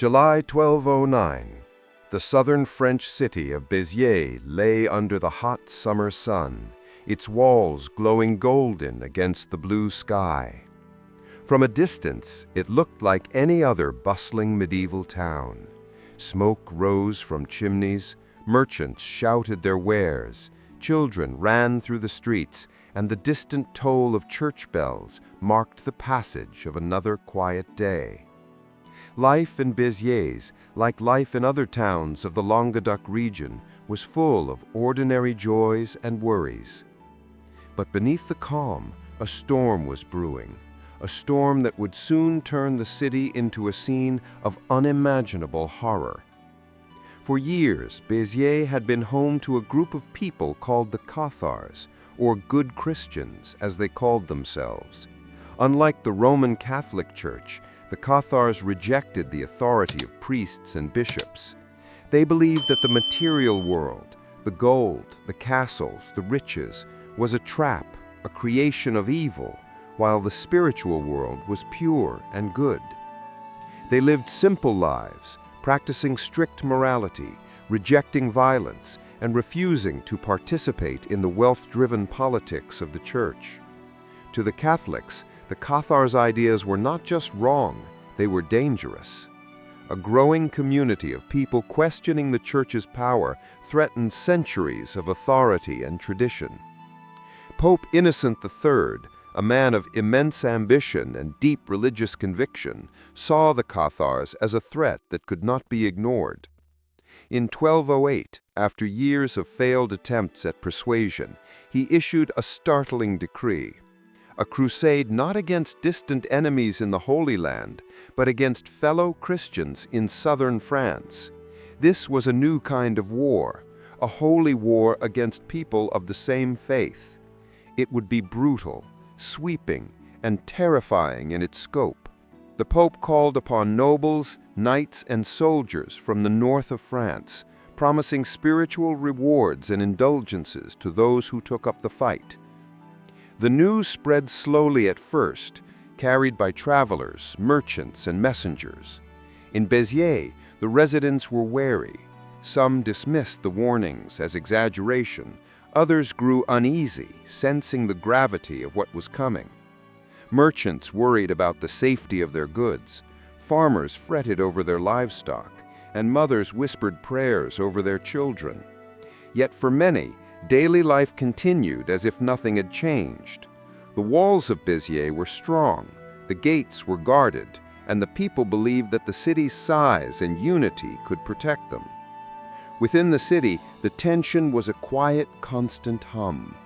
July 1209. The southern French city of Béziers lay under the hot summer sun, its walls glowing golden against the blue sky. From a distance, it looked like any other bustling medieval town. Smoke rose from chimneys, merchants shouted their wares, children ran through the streets, and the distant toll of church bells marked the passage of another quiet day. Life in Béziers, like life in other towns of the Languedoc region, was full of ordinary joys and worries. But beneath the calm, a storm was brewing, a storm that would soon turn the city into a scene of unimaginable horror. For years, Béziers had been home to a group of people called the Cathars, or good Christians, as they called themselves. Unlike the Roman Catholic Church, the Cathars rejected the authority of priests and bishops. They believed that the material world, the gold, the castles, the riches, was a trap, a creation of evil, while the spiritual world was pure and good. They lived simple lives, practicing strict morality, rejecting violence, and refusing to participate in the wealth-driven politics of the Church. To the Catholics, the Cathars' ideas were not just wrong, they were dangerous. A growing community of people questioning the Church's power threatened centuries of authority and tradition. Pope Innocent III, a man of immense ambition and deep religious conviction, saw the Cathars as a threat that could not be ignored. In 1208, after years of failed attempts at persuasion, he issued a startling decree: a crusade not against distant enemies in the Holy Land, but against fellow Christians in southern France. This was a new kind of war, a holy war against people of the same faith. It would be brutal, sweeping, and terrifying in its scope. The Pope called upon nobles, knights, and soldiers from the north of France, promising spiritual rewards and indulgences to those who took up the fight. The news spread slowly at first, carried by travelers, merchants, and messengers. In Béziers, the residents were wary. Some dismissed the warnings as exaggeration. Others grew uneasy, sensing the gravity of what was coming. Merchants worried about the safety of their goods. Farmers fretted over their livestock, and mothers whispered prayers over their children. Yet for many, daily life continued as if nothing had changed. The walls of Béziers were strong, the gates were guarded, and the people believed that the city's size and unity could protect them. Within the city, the tension was a quiet, constant hum.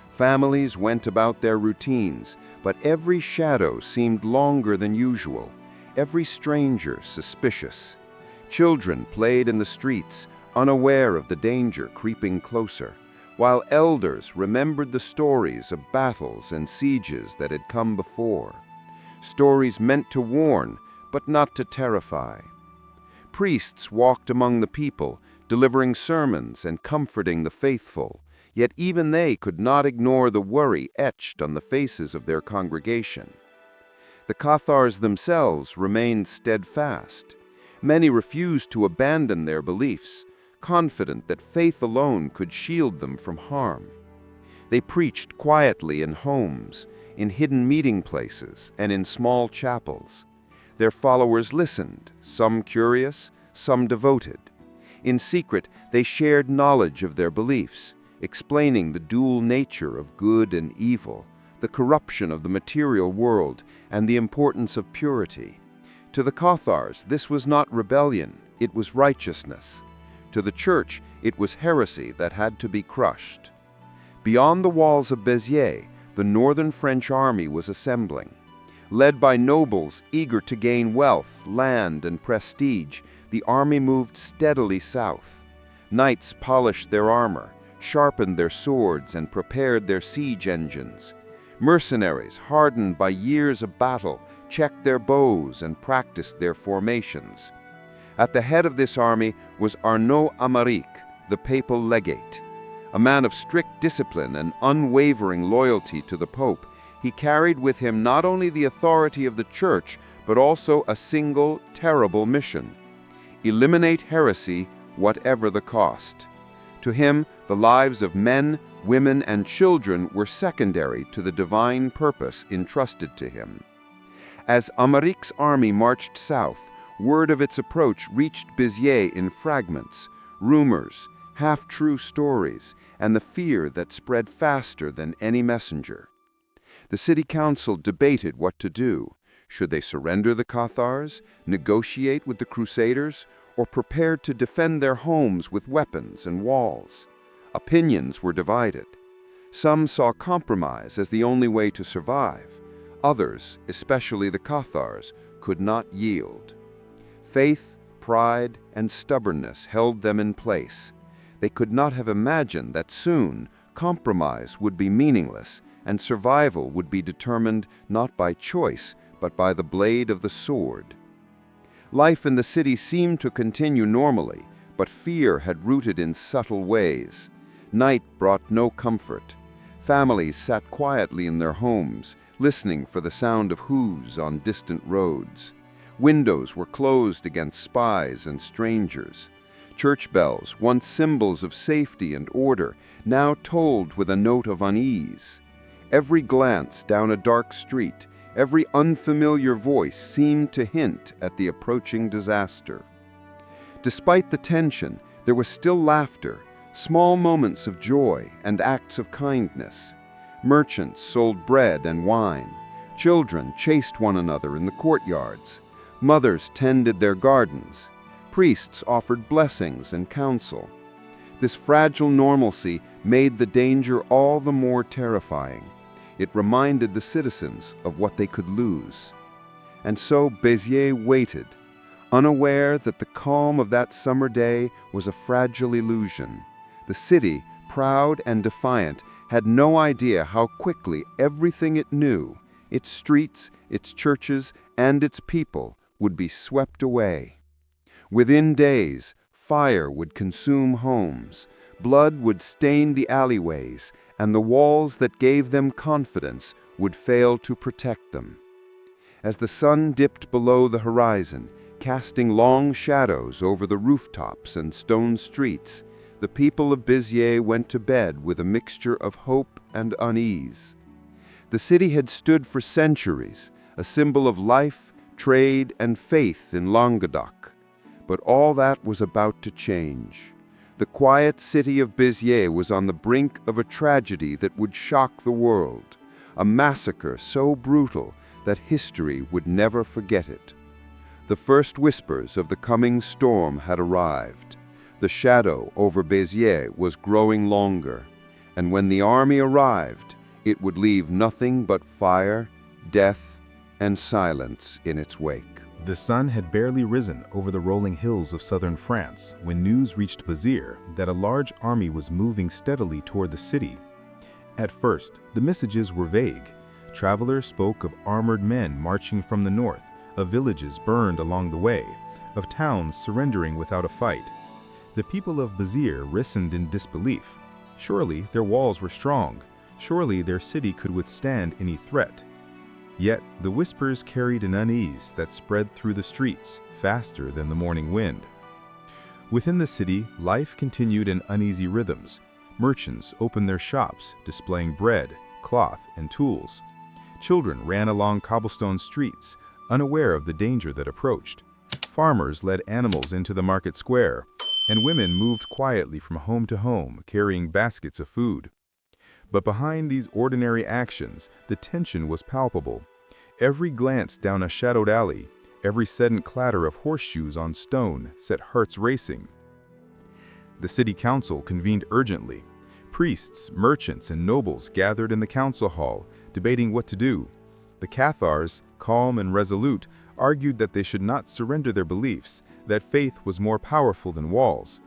Families went about their routines, but every shadow seemed longer than usual, every stranger suspicious. Children played in the streets, unaware of the danger creeping closer, while elders remembered the stories of battles and sieges that had come before. Stories meant to warn, but not to terrify. Priests walked among the people, delivering sermons and comforting the faithful, yet even they could not ignore the worry etched on the faces of their congregation. The Cathars themselves remained steadfast. Many refused to abandon their beliefs, confident that faith alone could shield them from harm. They preached quietly in homes, in hidden meeting places, and in small chapels. Their followers listened, some curious, some devoted. In secret, they shared knowledge of their beliefs, explaining the dual nature of good and evil, the corruption of the material world, and the importance of purity. To the Cathars, this was not rebellion, it was righteousness. To the Church, it was heresy that had to be crushed. Beyond the walls of Béziers, the northern French army was assembling. Led by nobles eager to gain wealth, land, and prestige, the army moved steadily south. Knights polished their armor, sharpened their swords, and prepared their siege engines. Mercenaries, hardened by years of battle, checked their bows and practiced their formations. At the head of this army was Arnaud Amaric, the papal legate. A man of strict discipline and unwavering loyalty to the Pope, he carried with him not only the authority of the Church, but also a single, terrible mission: eliminate heresy, whatever the cost. To him, the lives of men, women, and children were secondary to the divine purpose entrusted to him. As Amaric's army marched south, word of its approach reached Béziers in fragments, rumors, half-true stories, and the fear that spread faster than any messenger. The city council debated what to do. Should they surrender the Cathars, negotiate with the Crusaders, or prepare to defend their homes with weapons and walls? Opinions were divided. Some saw compromise as the only way to survive. Others, especially the Cathars, could not yield. Faith, pride, and stubbornness held them in place. They could not have imagined that soon compromise would be meaningless and survival would be determined not by choice, but by the blade of the sword. Life in the city seemed to continue normally, but fear had rooted in subtle ways. Night brought no comfort. Families sat quietly in their homes, listening for the sound of hooves on distant roads. Windows were closed against spies and strangers. Church bells, once symbols of safety and order, now tolled with a note of unease. Every glance down a dark street, every unfamiliar voice seemed to hint at the approaching disaster. Despite the tension, there was still laughter, small moments of joy and acts of kindness. Merchants sold bread and wine. Children chased one another in the courtyards. Mothers tended their gardens. Priests offered blessings and counsel. This fragile normalcy made the danger all the more terrifying. It reminded the citizens of what they could lose. And so Béziers waited, unaware that the calm of that summer day was a fragile illusion. The city, proud and defiant, had no idea how quickly everything it knew, its streets, its churches, and its people, would be swept away. Within days, fire would consume homes, blood would stain the alleyways, and the walls that gave them confidence would fail to protect them. As the sun dipped below the horizon, casting long shadows over the rooftops and stone streets, the people of Béziers went to bed with a mixture of hope and unease. The city had stood for centuries, a symbol of life, trade, and faith in Languedoc. But all that was about to change. The quiet city of Béziers was on the brink of a tragedy that would shock the world, a massacre so brutal that history would never forget it. The first whispers of the coming storm had arrived. The shadow over Béziers was growing longer, and when the army arrived, it would leave nothing but fire, death, and silence in its wake. The sun had barely risen over the rolling hills of southern France when news reached Béziers that a large army was moving steadily toward the city. At first, the messages were vague. Travelers spoke of armored men marching from the north, of villages burned along the way, of towns surrendering without a fight. The people of Béziers listened in disbelief. Surely their walls were strong. Surely their city could withstand any threat. Yet the whispers carried an unease that spread through the streets faster than the morning wind. Within the city, life continued in uneasy rhythms. Merchants opened their shops, displaying bread, cloth, and tools. Children ran along cobblestone streets, unaware of the danger that approached. Farmers led animals into the market square, and women moved quietly from home to home, carrying baskets of food. But behind these ordinary actions, the tension was palpable. Every glance down a shadowed alley, every sudden clatter of horseshoes on stone set hearts racing. The city council convened urgently. Priests, merchants, and nobles gathered in the council hall, debating what to do. The Cathars, calm and resolute, argued that they should not surrender their beliefs, that faith was more powerful than walls.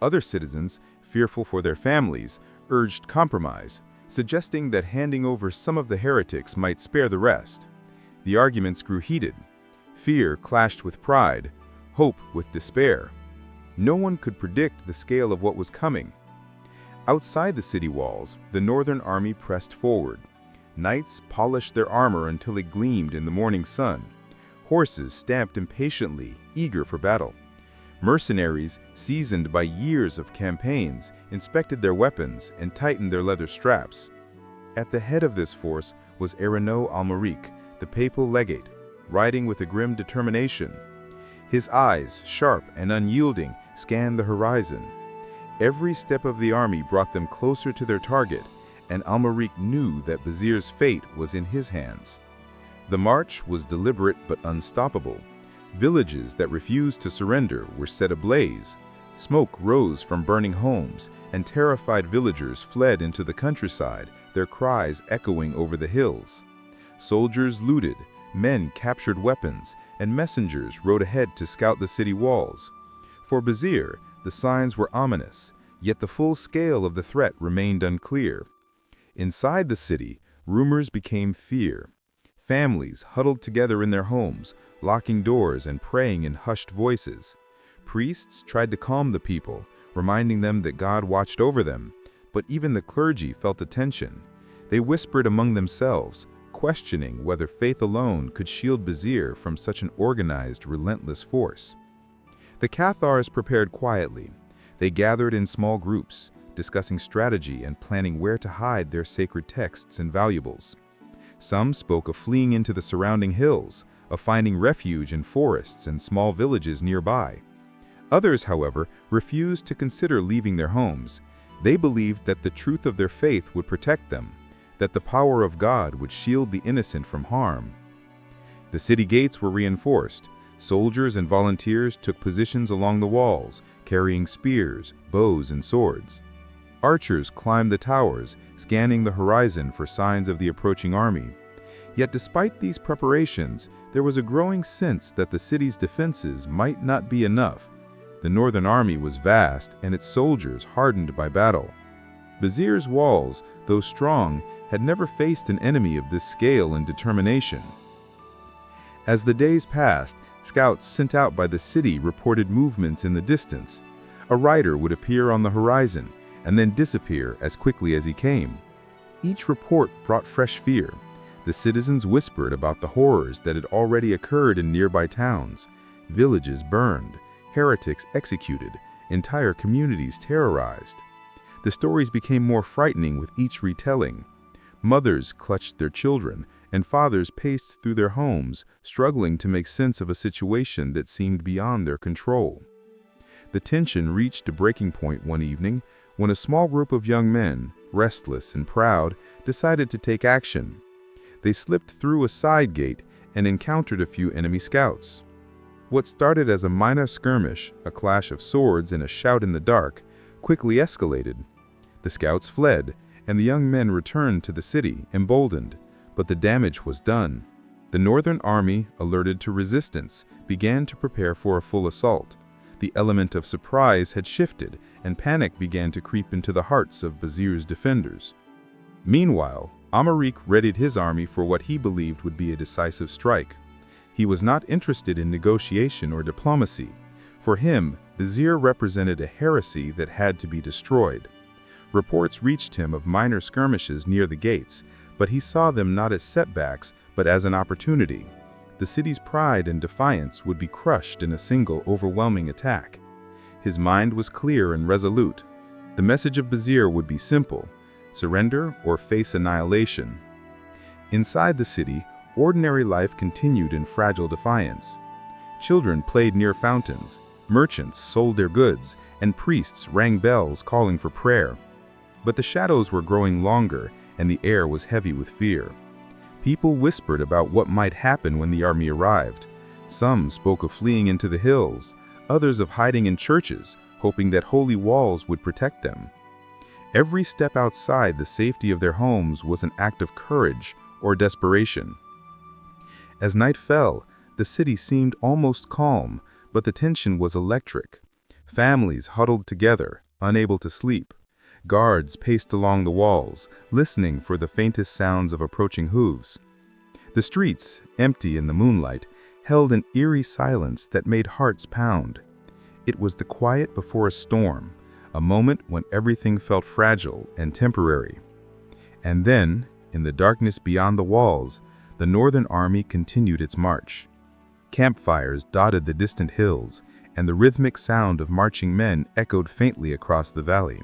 Other citizens, fearful for their families, urged compromise, suggesting that handing over some of the heretics might spare the rest. The arguments grew heated. Fear clashed with pride, hope with despair. No one could predict the scale of what was coming. Outside the city walls, the northern army pressed forward. Knights polished their armor until it gleamed in the morning sun. Horses stamped impatiently, eager for battle. Mercenaries, seasoned by years of campaigns, inspected their weapons and tightened their leather straps. At the head of this force was Ernaud Almaric, the papal legate, riding with a grim determination. His eyes, sharp and unyielding, scanned the horizon. Every step of the army brought them closer to their target, and Almaric knew that Béziers' fate was in his hands. The march was deliberate but unstoppable. Villages that refused to surrender were set ablaze. Smoke rose from burning homes, and terrified villagers fled into the countryside, their cries echoing over the hills. Soldiers looted, men captured weapons, and messengers rode ahead to scout the city walls. For Béziers, the signs were ominous, yet the full scale of the threat remained unclear. Inside the city, rumors became fear. Families huddled together in their homes, locking doors and praying in hushed voices. Priests tried to calm the people, reminding them that God watched over them, but even the clergy felt a tension. They whispered among themselves, questioning whether faith alone could shield Béziers from such an organized, relentless force. The Cathars prepared quietly. They gathered in small groups, discussing strategy and planning where to hide their sacred texts and valuables. Some spoke of fleeing into the surrounding hills, of finding refuge in forests and small villages nearby. Others, however, refused to consider leaving their homes. They believed that the truth of their faith would protect them, that the power of God would shield the innocent from harm. The city gates were reinforced. Soldiers and volunteers took positions along the walls, carrying spears, bows, and swords. Archers climbed the towers, scanning the horizon for signs of the approaching army. Yet despite these preparations, there was a growing sense that the city's defenses might not be enough. The northern army was vast, and its soldiers hardened by battle. Béziers' walls, though strong, had never faced an enemy of this scale and determination. As the days passed, scouts sent out by the city reported movements in the distance. A rider would appear on the horizon, and then disappear as quickly as he came. Each report brought fresh fear. The citizens whispered about the horrors that had already occurred in nearby towns. Villages burned, heretics executed, entire communities terrorized. The stories became more frightening with each retelling. Mothers clutched their children, and fathers paced through their homes, struggling to make sense of a situation that seemed beyond their control. The tension reached a breaking point one evening when a small group of young men, restless and proud, decided to take action. They slipped through a side gate and encountered a few enemy scouts. What started as a minor skirmish, a clash of swords and a shout in the dark, quickly escalated. The scouts fled, and the young men returned to the city, emboldened, but the damage was done. The northern army, alerted to resistance, began to prepare for a full assault. The element of surprise had shifted, and panic began to creep into the hearts of Béziers' defenders. Meanwhile, Almaric readied his army for what he believed would be a decisive strike. He was not interested in negotiation or diplomacy. For him, Béziers represented a heresy that had to be destroyed. Reports reached him of minor skirmishes near the gates, but he saw them not as setbacks, but as an opportunity. The city's pride and defiance would be crushed in a single overwhelming attack. His mind was clear and resolute. The message of Béziers would be simple: surrender or face annihilation. Inside the city, ordinary life continued in fragile defiance. Children played near fountains, merchants sold their goods, and priests rang bells calling for prayer. But the shadows were growing longer, and the air was heavy with fear. People whispered about what might happen when the army arrived. Some spoke of fleeing into the hills, others of hiding in churches, hoping that holy walls would protect them. Every step outside the safety of their homes was an act of courage or desperation. As night fell, the city seemed almost calm, but the tension was electric. Families huddled together, unable to sleep. Guards paced along the walls, listening for the faintest sounds of approaching hooves. The streets, empty in the moonlight, held an eerie silence that made hearts pound. It was the quiet before a storm, a moment when everything felt fragile and temporary. And then, in the darkness beyond the walls, the northern army continued its march. Campfires dotted the distant hills, and the rhythmic sound of marching men echoed faintly across the valley.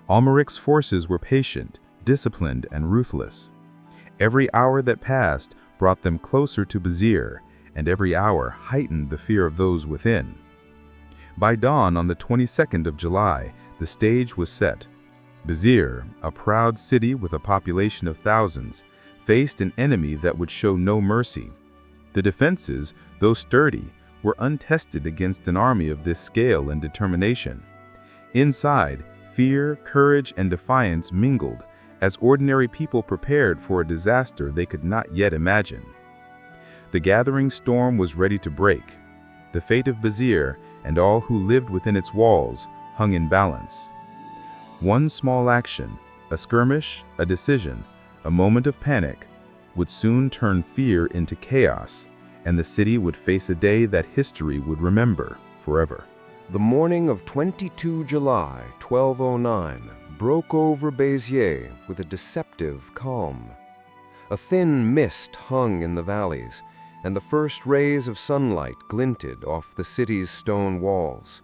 Almeric's forces were patient, disciplined, and ruthless. Every hour that passed brought them closer to Béziers, and every hour heightened the fear of those within. By dawn on the 22nd of July, the stage was set. Béziers, a proud city with a population of thousands, faced an enemy that would show no mercy. The defenses, though sturdy, were untested against an army of this scale and determination. Inside, fear, courage, and defiance mingled as ordinary people prepared for a disaster they could not yet imagine. The gathering storm was ready to break. The fate of Béziers and all who lived within its walls hung in balance. One small action, a skirmish, a decision, a moment of panic, would soon turn fear into chaos, and the city would face a day that history would remember forever. The morning of 22 July, 1209, broke over Béziers with a deceptive calm. A thin mist hung in the valleys, and the first rays of sunlight glinted off the city's stone walls.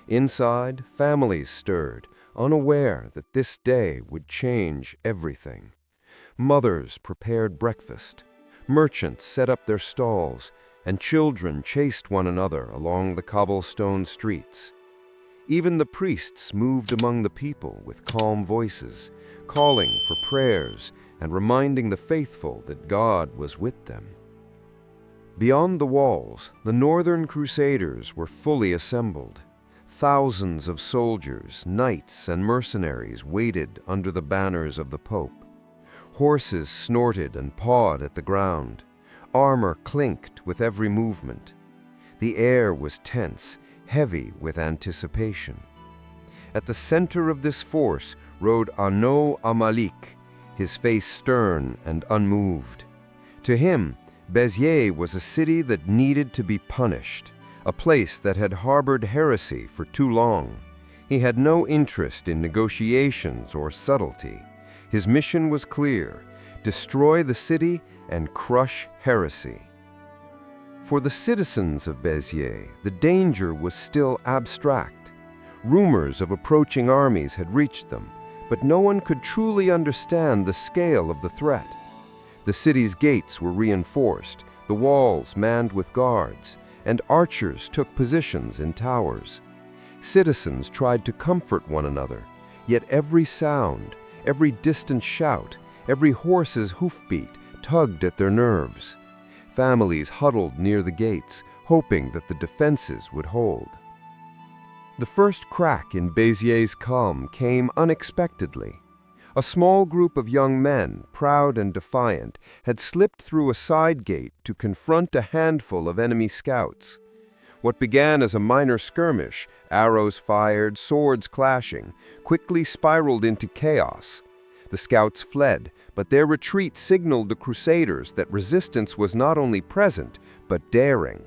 Inside, families stirred, unaware that this day would change everything. Mothers prepared breakfast, merchants set up their stalls, and children chased one another along the cobblestone streets. Even the priests moved among the people with calm voices, calling for prayers and reminding the faithful that God was with them. Beyond the walls, the northern crusaders were fully assembled. Thousands of soldiers, knights, and mercenaries waited under the banners of the Pope. Horses snorted and pawed at the ground. Armor clinked with every movement. The air was tense, heavy with anticipation. At the center of this force rode Arnaud Amalik, his face stern and unmoved. To him, Béziers was a city that needed to be punished, a place that had harbored heresy for too long. He had no interest in negotiations or subtlety. His mission was clear: destroy the city and crush heresy. For the citizens of Béziers, the danger was still abstract. Rumors of approaching armies had reached them, but no one could truly understand the scale of the threat. The city's gates were reinforced, the walls manned with guards, and archers took positions in towers. Citizens tried to comfort one another, yet every sound, every distant shout, every horse's hoofbeat tugged at their nerves. Families huddled near the gates, hoping that the defenses would hold. The first crack in Béziers' calm came unexpectedly. A small group of young men, proud and defiant, had slipped through a side gate to confront a handful of enemy scouts. What began as a minor skirmish, arrows fired, swords clashing, quickly spiraled into chaos. The scouts fled, but their retreat signaled the Crusaders that resistance was not only present, but daring.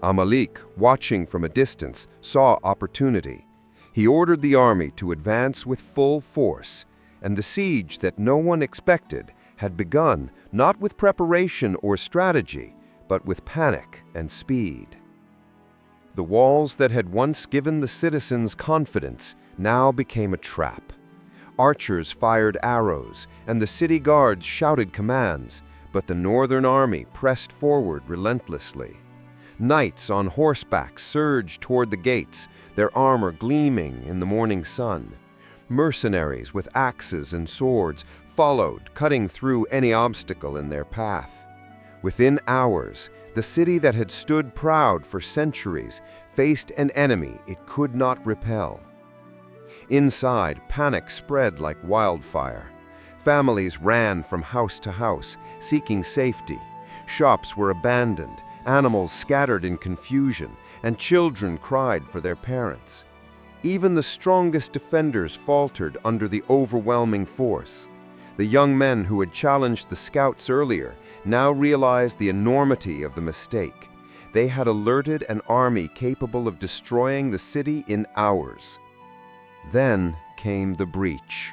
Amalik, watching from a distance, saw opportunity. He ordered the army to advance with full force, and the siege that no one expected had begun not with preparation or strategy, but with panic and speed. The walls that had once given the citizens confidence now became a trap. Archers fired arrows, and the city guards shouted commands, but the northern army pressed forward relentlessly. Knights on horseback surged toward the gates, their armor gleaming in the morning sun. Mercenaries with axes and swords followed, cutting through any obstacle in their path. Within hours, the city that had stood proud for centuries faced an enemy it could not repel. Inside, panic spread like wildfire. Families ran from house to house, seeking safety. Shops were abandoned, animals scattered in confusion, and children cried for their parents. Even the strongest defenders faltered under the overwhelming force. The young men who had challenged the scouts earlier now realized the enormity of the mistake. They had alerted an army capable of destroying the city in hours. Then came the breach.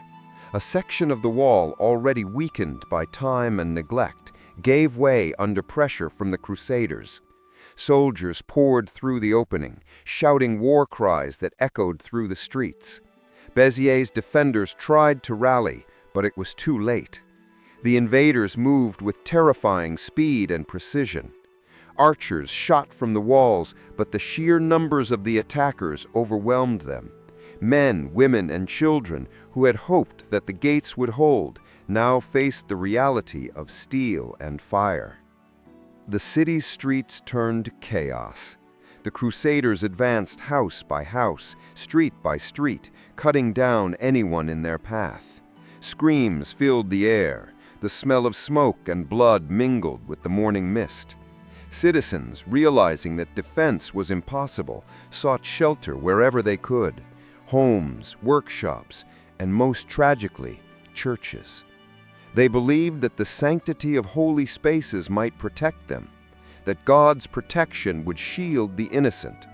A section of the wall, already weakened by time and neglect, gave way under pressure from the Crusaders. Soldiers poured through the opening, shouting war cries that echoed through the streets. Béziers' defenders tried to rally, but it was too late. The invaders moved with terrifying speed and precision. Archers shot from the walls, but the sheer numbers of the attackers overwhelmed them. Men, women, and children who had hoped that the gates would hold now faced the reality of steel and fire. The city's streets turned to chaos. The Crusaders advanced house by house, street by street, cutting down anyone in their path. Screams filled the air. The smell of smoke and blood mingled with the morning mist. Citizens, realizing that defense was impossible, sought shelter wherever they could. Homes, workshops, and most tragically, churches. They believed that the sanctity of holy spaces might protect them, that God's protection would shield the innocent.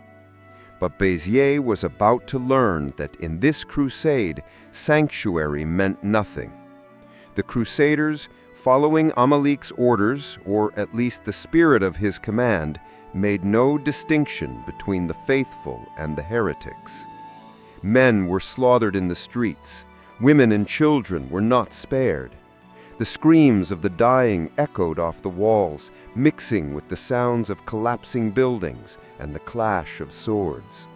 But Béziers was about to learn that in this crusade, sanctuary meant nothing. The Crusaders, following Amalik's orders, or at least the spirit of his command, made no distinction between the faithful and the heretics. Men were slaughtered in the streets. Women and children were not spared. The screams of the dying echoed off the walls, mixing with the sounds of collapsing buildings and the clash of swords.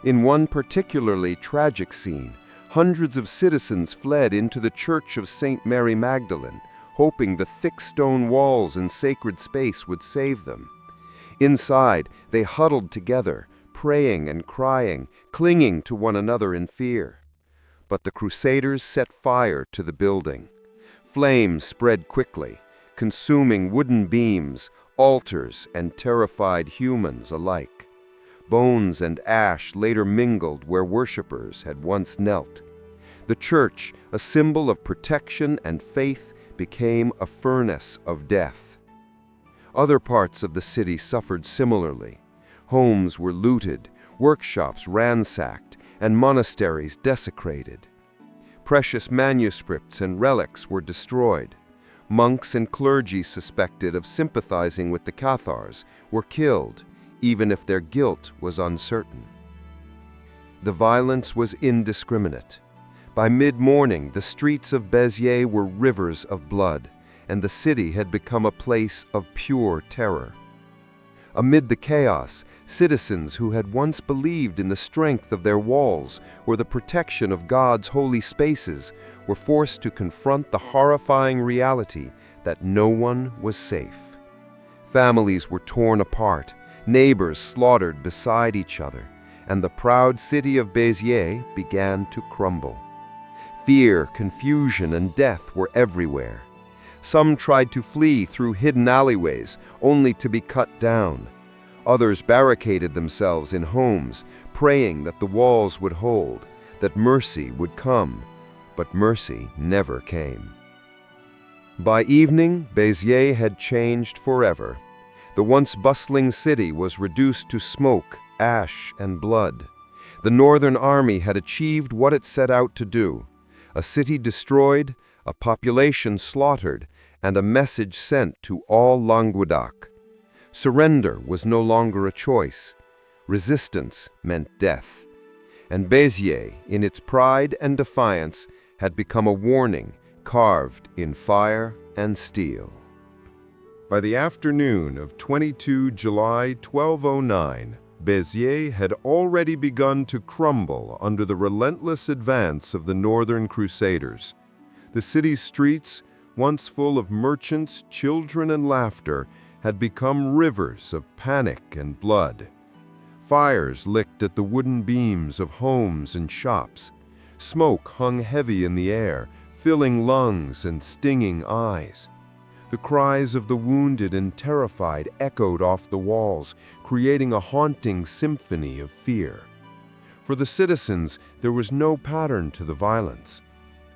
In one particularly tragic scene, hundreds of citizens fled into the Church of St. Mary Magdalene, hoping the thick stone walls and sacred space would save them. Inside, they huddled together, praying and crying, clinging to one another in fear. But the Crusaders set fire to the building. Flames spread quickly, consuming wooden beams, altars, and terrified humans alike. Bones and ash later mingled where worshippers had once knelt. The church, a symbol of protection and faith, became a furnace of death. Other parts of the city suffered similarly. Homes were looted, workshops ransacked, and monasteries desecrated. Precious manuscripts and relics were destroyed. Monks and clergy suspected of sympathizing with the Cathars were killed, even if their guilt was uncertain. The violence was indiscriminate. By mid-morning, the streets of Béziers were rivers of blood, and the city had become a place of pure terror. Amid the chaos, citizens who had once believed in the strength of their walls or the protection of God's holy spaces were forced to confront the horrifying reality that no one was safe. Families were torn apart, neighbors slaughtered beside each other, and the proud city of Béziers began to crumble. Fear, confusion, and death were everywhere. Some tried to flee through hidden alleyways, only to be cut down. Others barricaded themselves in homes, praying that the walls would hold, that mercy would come, but mercy never came. By evening, Béziers had changed forever. The once bustling city was reduced to smoke, ash, and blood. The Northern Army had achieved what it set out to do: a city destroyed, a population slaughtered, and a message sent to all Languedoc. Surrender was no longer a choice. Resistance meant death. And Béziers, in its pride and defiance, had become a warning carved in fire and steel. By the afternoon of 22 July 1209, Béziers had already begun to crumble under the relentless advance of the Northern Crusaders. The city's streets, once full of merchants, children, and laughter, had become rivers of panic and blood. Fires licked at the wooden beams of homes and shops. Smoke hung heavy in the air, filling lungs and stinging eyes. The cries of the wounded and terrified echoed off the walls, creating a haunting symphony of fear. For the citizens, there was no pattern to the violence.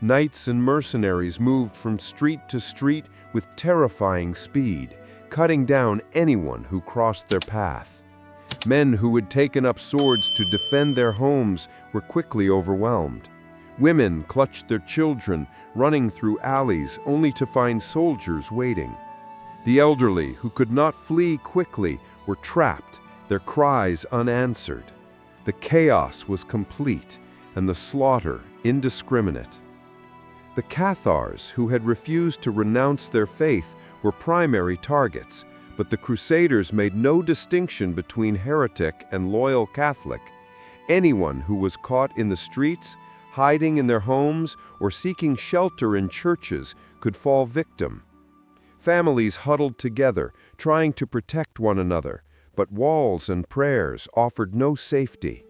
Knights and mercenaries moved from street to street with terrifying speed, cutting down anyone who crossed their path. Men who had taken up swords to defend their homes were quickly overwhelmed. Women clutched their children, running through alleys only to find soldiers waiting. The elderly, who could not flee quickly, were trapped, their cries unanswered. The chaos was complete, and the slaughter indiscriminate. The Cathars, who had refused to renounce their faith, were primary targets, but the Crusaders made no distinction between heretic and loyal Catholic. Anyone who was caught in the streets, hiding in their homes, or seeking shelter in churches could fall victim. Families huddled together, trying to protect one another, but walls and prayers offered no safety.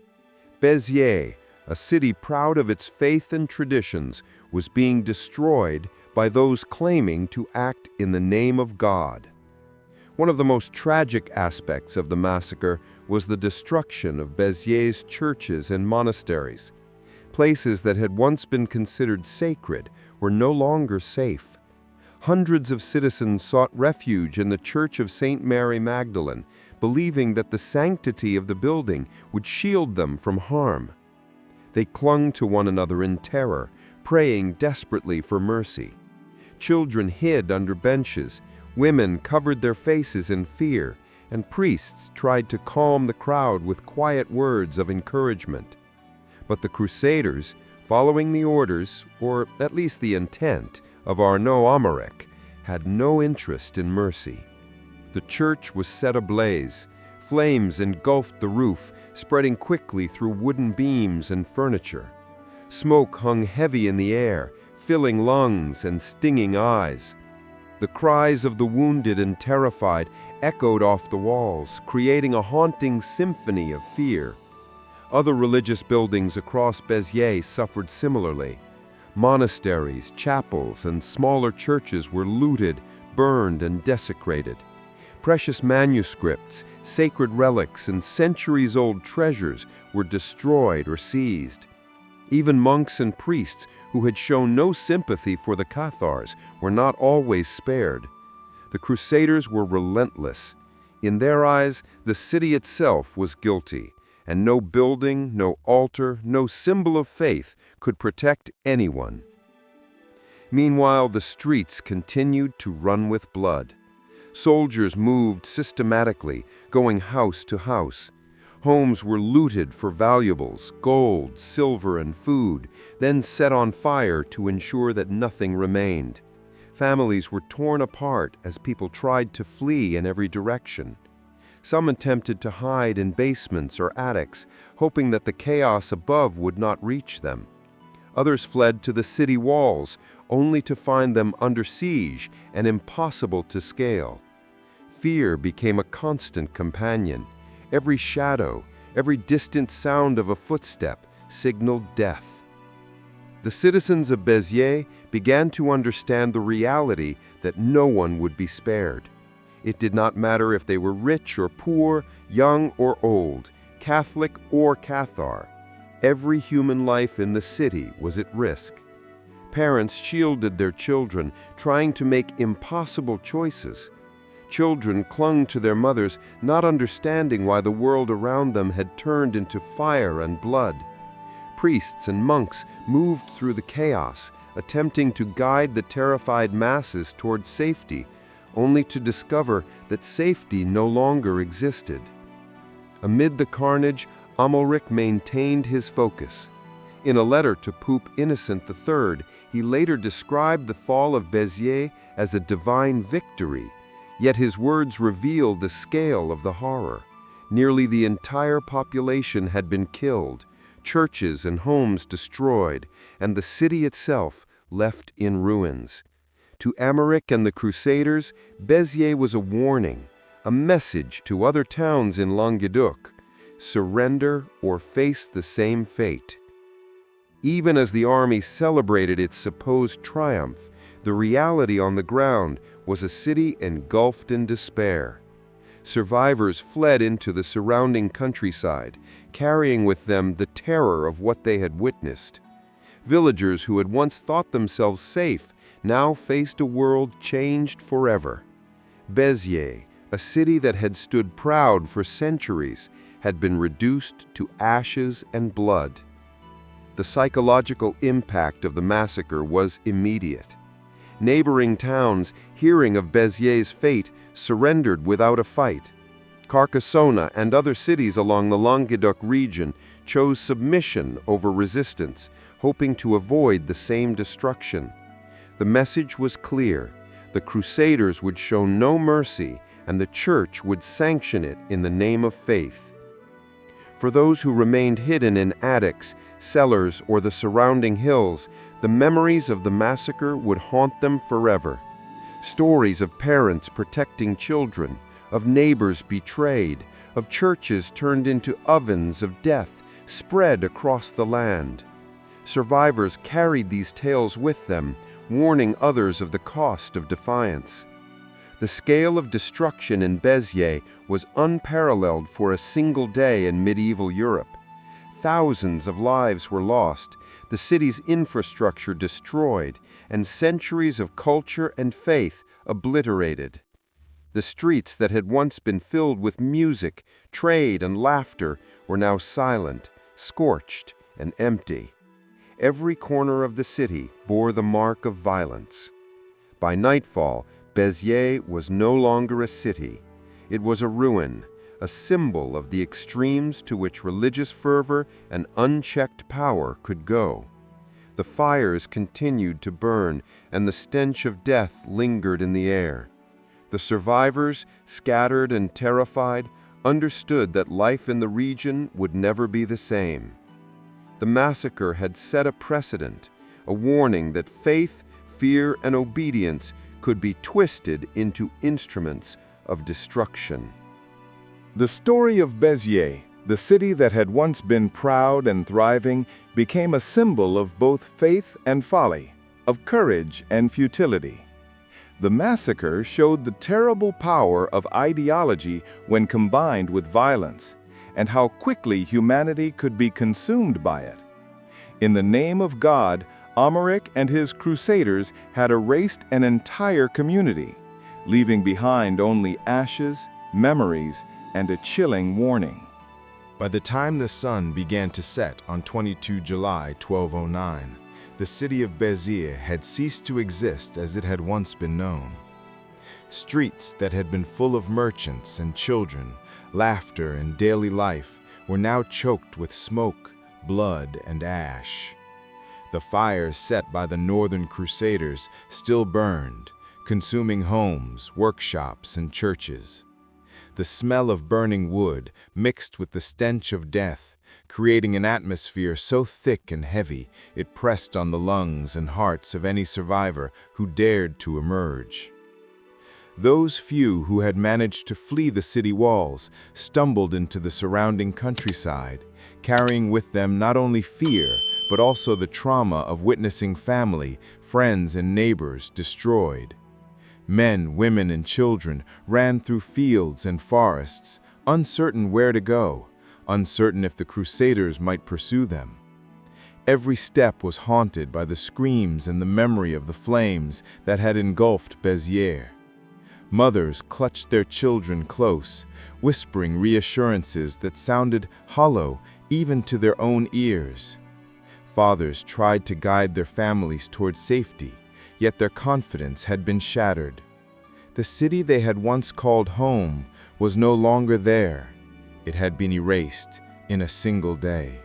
Béziers, a city proud of its faith and traditions, was being destroyed by those claiming to act in the name of God. One of the most tragic aspects of the massacre was the destruction of Béziers' churches and monasteries. Places that had once been considered sacred were no longer safe. Hundreds of citizens sought refuge in the Church of St. Mary Magdalene, believing that the sanctity of the building would shield them from harm. They clung to one another in terror, praying desperately for mercy. Children hid under benches, women covered their faces in fear, and priests tried to calm the crowd with quiet words of encouragement. But the Crusaders, following the orders, or at least the intent, of Arnaud Amalric, had no interest in mercy. The church was set ablaze. Flames engulfed the roof, spreading quickly through wooden beams and furniture. Smoke hung heavy in the air, filling lungs and stinging eyes. The cries of the wounded and terrified echoed off the walls, creating a haunting symphony of fear. Other religious buildings across Béziers suffered similarly. Monasteries, chapels, and smaller churches were looted, burned, and desecrated. Precious manuscripts, sacred relics, and centuries-old treasures were destroyed or seized. Even monks and priests who had shown no sympathy for the Cathars were not always spared. The Crusaders were relentless. In their eyes, the city itself was guilty, and no building, no altar, no symbol of faith could protect anyone. Meanwhile, the streets continued to run with blood. Soldiers moved systematically, going house to house. Homes were looted for valuables, gold, silver, and food, then set on fire to ensure that nothing remained. Families were torn apart as people tried to flee in every direction. Some attempted to hide in basements or attics, hoping that the chaos above would not reach them. Others fled to the city walls, only to find them under siege and impossible to scale. Fear became a constant companion. Every shadow, every distant sound of a footstep signaled death. The citizens of Béziers began to understand the reality that no one would be spared. It did not matter if they were rich or poor, young or old, Catholic or Cathar. Every human life in the city was at risk. Parents shielded their children, trying to make impossible choices. Children clung to their mothers, not understanding why the world around them had turned into fire and blood. Priests and monks moved through the chaos, attempting to guide the terrified masses toward safety, only to discover that safety no longer existed. Amid the carnage, Amalric maintained his focus. In a letter to Pope Innocent III, he later described the fall of Béziers as a divine victory, yet his words reveal the scale of the horror. Nearly the entire population had been killed, churches and homes destroyed, and the city itself left in ruins. To Amalric and the Crusaders, Béziers was a warning, a message to other towns in Languedoc: surrender or face the same fate. Even as the army celebrated its supposed triumph, the reality on the ground was a city engulfed in despair. Survivors fled into the surrounding countryside, carrying with them the terror of what they had witnessed. Villagers who had once thought themselves safe now faced a world changed forever. Béziers, a city that had stood proud for centuries, had been reduced to ashes and blood. The psychological impact of the massacre was immediate. Neighboring towns, hearing of Béziers' fate, surrendered without a fight. Carcassonne and other cities along the Languedoc region chose submission over resistance, hoping to avoid the same destruction. The message was clear. The Crusaders would show no mercy, and the Church would sanction it in the name of faith. For those who remained hidden in attics, cellars, or the surrounding hills, the memories of the massacre would haunt them forever. Stories of parents protecting children, of neighbors betrayed, of churches turned into ovens of death spread across the land. Survivors carried these tales with them, warning others of the cost of defiance. The scale of destruction in Béziers was unparalleled for a single day in medieval Europe. Thousands of lives were lost, the city's infrastructure destroyed, and centuries of culture and faith obliterated. The streets that had once been filled with music, trade, and laughter were now silent, scorched, and empty. Every corner of the city bore the mark of violence. By nightfall, Béziers was no longer a city. It was a ruin, a symbol of the extremes to which religious fervor and unchecked power could go. The fires continued to burn, and the stench of death lingered in the air. The survivors, scattered and terrified, understood that life in the region would never be the same. The massacre had set a precedent, a warning that faith, fear, and obedience could be twisted into instruments of destruction. The story of Béziers, the city that had once been proud and thriving, became a symbol of both faith and folly, of courage and futility. The massacre showed the terrible power of ideology when combined with violence, and how quickly humanity could be consumed by it. In the name of God, Amalric and his crusaders had erased an entire community, leaving behind only ashes, memories, and a chilling warning. By the time the sun began to set on 22 July 1209, the city of Béziers had ceased to exist as it had once been known. Streets that had been full of merchants and children, laughter and daily life were now choked with smoke, blood, and ash. The fires set by the northern crusaders still burned, consuming homes, workshops, and churches. The smell of burning wood mixed with the stench of death, creating an atmosphere so thick and heavy it pressed on the lungs and hearts of any survivor who dared to emerge. Those few who had managed to flee the city walls stumbled into the surrounding countryside, carrying with them not only fear, but also the trauma of witnessing family, friends, and neighbors destroyed. Men, women, and children ran through fields and forests, uncertain where to go, uncertain if the Crusaders might pursue them. Every step was haunted by the screams and the memory of the flames that had engulfed Béziers. Mothers clutched their children close, whispering reassurances that sounded hollow even to their own ears. Fathers tried to guide their families toward safety, yet their confidence had been shattered. The city they had once called home was no longer there. It had been erased in a single day.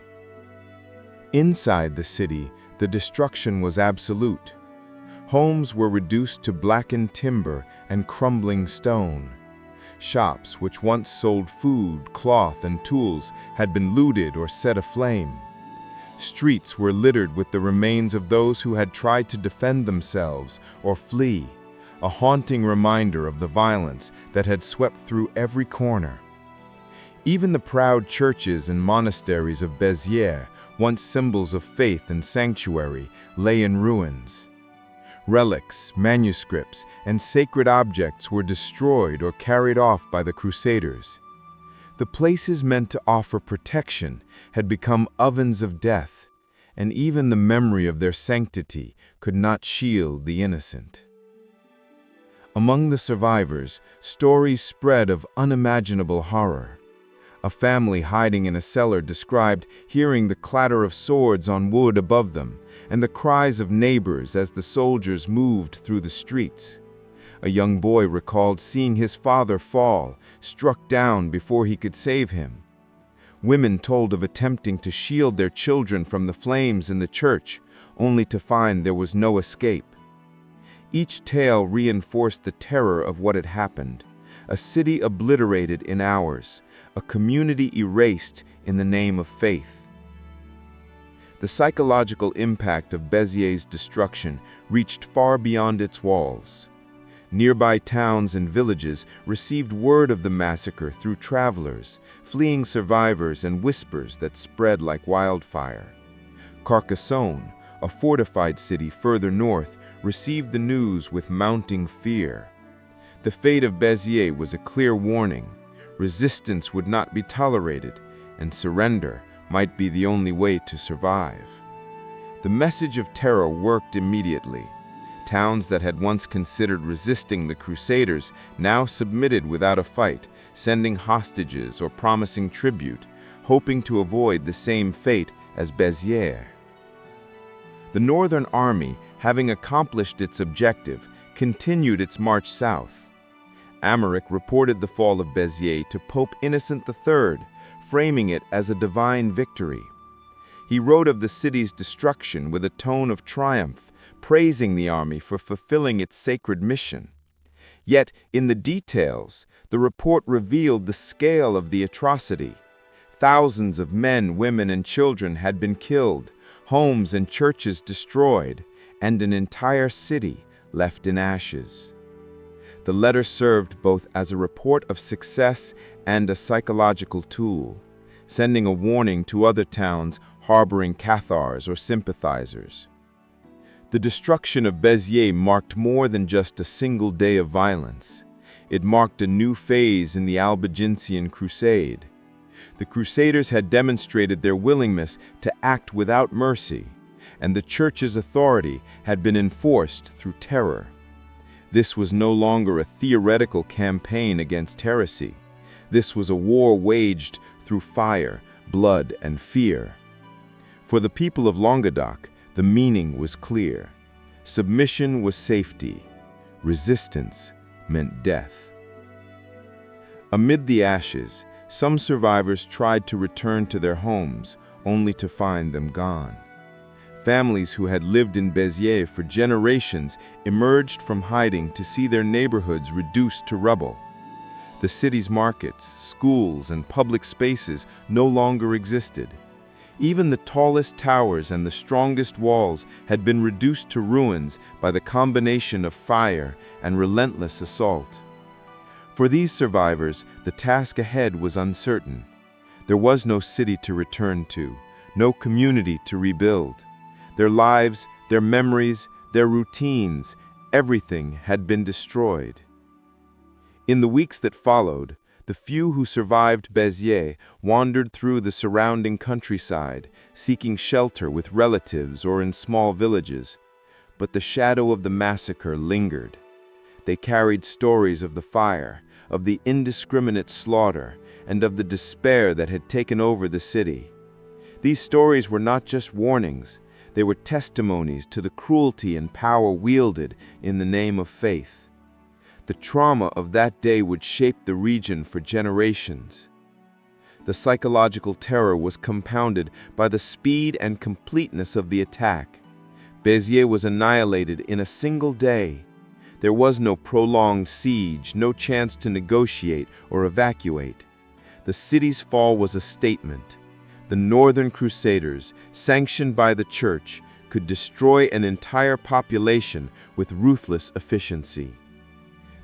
Inside the city, the destruction was absolute. Homes were reduced to blackened timber and crumbling stone. Shops which once sold food, cloth, and tools had been looted or set aflame. Streets were littered with the remains of those who had tried to defend themselves or flee, a haunting reminder of the violence that had swept through every corner. Even the proud churches and monasteries of Béziers, once symbols of faith and sanctuary, lay in ruins. Relics, manuscripts, and sacred objects were destroyed or carried off by the Crusaders. The places meant to offer protection had become ovens of death, and even the memory of their sanctity could not shield the innocent. Among the survivors, stories spread of unimaginable horror. A family hiding in a cellar described hearing the clatter of swords on wood above them and the cries of neighbors as the soldiers moved through the streets. A young boy recalled seeing his father fall, struck down before he could save him. Women told of attempting to shield their children from the flames in the church, only to find there was no escape. Each tale reinforced the terror of what had happened. A city obliterated in hours, a community erased in the name of faith. The psychological impact of Béziers' destruction reached far beyond its walls. Nearby towns and villages received word of the massacre through travelers, fleeing survivors, and whispers that spread like wildfire. Carcassonne, a fortified city further north, received the news with mounting fear. The fate of Béziers was a clear warning. Resistance would not be tolerated, and surrender might be the only way to survive. The message of terror worked immediately. Towns that had once considered resisting the Crusaders now submitted without a fight, sending hostages or promising tribute, hoping to avoid the same fate as Béziers. The Northern Army, having accomplished its objective, continued its march south. Amaric reported the fall of Béziers to Pope Innocent III, framing it as a divine victory. He wrote of the city's destruction with a tone of triumph, praising the army for fulfilling its sacred mission. Yet, in the details, the report revealed the scale of the atrocity. Thousands of men, women, and children had been killed, homes and churches destroyed, and an entire city left in ashes. The letter served both as a report of success and a psychological tool, sending a warning to other towns harboring Cathars or sympathizers. The destruction of Béziers marked more than just a single day of violence. It marked a new phase in the Albigensian Crusade. The Crusaders had demonstrated their willingness to act without mercy, and the Church's authority had been enforced through terror. This was no longer a theoretical campaign against heresy. This was a war waged through fire, blood, and fear. For the people of Languedoc, the meaning was clear. Submission was safety. Resistance meant death. Amid the ashes, some survivors tried to return to their homes, only to find them gone. Families who had lived in Béziers for generations emerged from hiding to see their neighborhoods reduced to rubble. The city's markets, schools, and public spaces no longer existed. Even the tallest towers and the strongest walls had been reduced to ruins by the combination of fire and relentless assault. For these survivors, the task ahead was uncertain. There was no city to return to, no community to rebuild. Their lives, their memories, their routines, everything had been destroyed. In the weeks that followed, the few who survived Béziers wandered through the surrounding countryside, seeking shelter with relatives or in small villages. But the shadow of the massacre lingered. They carried stories of the fire, of the indiscriminate slaughter, and of the despair that had taken over the city. These stories were not just warnings, they were testimonies to the cruelty and power wielded in the name of faith. The trauma of that day would shape the region for generations. The psychological terror was compounded by the speed and completeness of the attack. Béziers was annihilated in a single day. There was no prolonged siege, no chance to negotiate or evacuate. The city's fall was a statement. The Northern Crusaders, sanctioned by the Church, could destroy an entire population with ruthless efficiency.